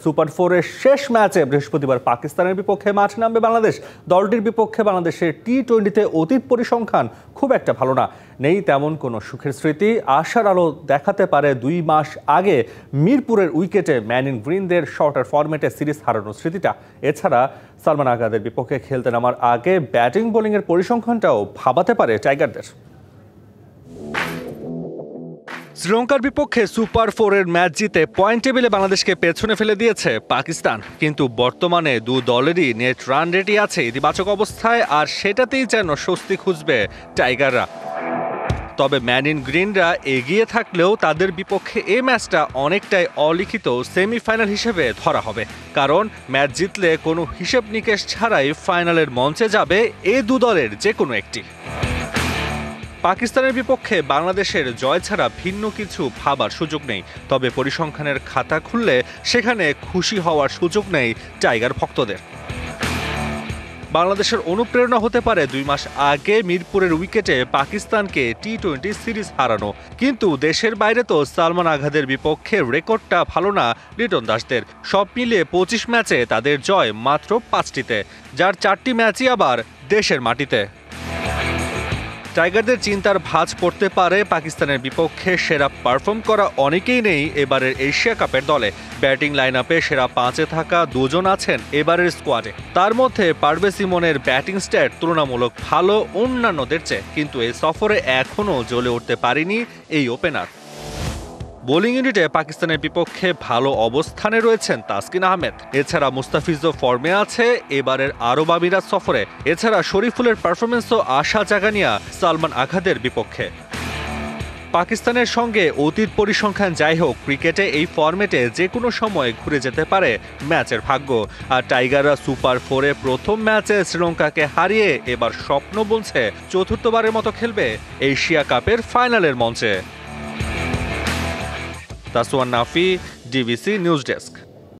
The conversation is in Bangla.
সুপার ফোরের শেষ ম্যাচে বৃহস্পতিবার পাকিস্তানের বিপক্ষে মাঠ নামবে বাংলাদেশ। দলটির বিপক্ষে বাংলাদেশের টি-20-তে অতীত পরিসংখ্যান খুব একটা ভালো না। নেই তেমন কোনো সুখের স্মৃতি। আশার আলো দেখাতে পারে 2 মাস আগে মিরপুরের উইকেটে ম্যান ইন গ্রিনদের শর্টার ফরম্যাটে সিরিজ হারানোর স্মৃতিটা। এছাড়া সালমান আগাদের বিপক্ষে খেলতে নামার আগে ব্যাটিং বোলিংয়ের পরিসংখ্যানটাও ভাবাতে পারে টাইগারদের। শ্রীলঙ্কার বিপক্ষে সুপার ফোরের ম্যাচ জিতে পয়েন্ট টেবিলে বাংলাদেশকে পেছনে ফেলে দিয়েছে পাকিস্তান, কিন্তু বর্তমানে দু দলেরই নেট রান রেটই আছে ইতিবাচক অবস্থায়, আর সেটাতেই যেন স্বস্তি খুঁজবে টাইগাররা। তবে ম্যান ইন গ্রিনরা এগিয়ে থাকলেও তাদের বিপক্ষে এই ম্যাচটা অনেকটাই অলিখিত সেমিফাইনাল হিসেবে ধরা হবে, কারণ ম্যাচ জিতলে কোনো হিসেব নিকেশ ছাড়াই ফাইনালের মঞ্চে যাবে এই দু দলের যে কোনো একটি। পাকিস্তানের বিপক্ষে বাংলাদেশের জয় ছাড়া ভিন্ন কিছু ভাবার সুযোগ নেই, তবে পরিসংখ্যানের খাতা খুললে সেখানে খুশি হওয়ার সুযোগ নেই টাইগার ভক্তদের। বাংলাদেশের অনুপ্রেরণা হতে পারে 2 মাস আগে মিরপুরের উইকেটে পাকিস্তানকে টি-20 সিরিজ হারানো, কিন্তু দেশের বাইরে তো সালমান আঘাদের বিপক্ষে রেকর্ডটা ভালো না লিটন দাসদের। সব মিলিয়ে 25 ম্যাচে তাদের জয় মাত্র 5টিতে, যার 4টি ম্যাচই আবার দেশের মাটিতে। টাইগারদের চিন্তার ভাঁজ পড়তে পারে পাকিস্তানের বিপক্ষে সেরা পারফর্ম করা অনেকেই নেই এবারের এশিয়া কাপের দলে। ব্যাটিং লাইন আপে সেরা 5-এ থাকা 2 জন আছেন এবারের স্কোয়াডে। তার মধ্যে পারভেজ ইমনের ব্যাটিং স্ট্যাট তুলনামূলক ভালো অন্যান্যদের চেয়ে, কিন্তু এই সফরে এখনও জ্বলে উঠতে পারেনি এই ওপেনার। বোলিং ইউনিটে পাকিস্তানের বিপক্ষে ভালো অবস্থানে রয়েছেন তাসকিন আহমেদ। এছাড়া মুস্তাফিজও ফর্মে আছে এবারের আরব আমিরাত সফরে। এছাড়া শরীফুলের পারফরমেন্সও আশা জাগানিয়া সালমান আঘাদের বিপক্ষে। পাকিস্তানের সঙ্গে অতীত পরিসংখ্যান যাই হোক, ক্রিকেটে এই ফরম্যাটে যে কোনো সময় ঘুরে যেতে পারে ম্যাচের ভাগ্য। আর টাইগাররা সুপার ফোরে প্রথম ম্যাচে শ্রীলঙ্কাকে হারিয়ে এবার স্বপ্ন বুনছে চতুর্থবারের মতো খেলবে এশিয়া কাপের ফাইনালের মঞ্চে। তাসওয়ান নাফি, ডিবিসি নিউজ ডেস্ক।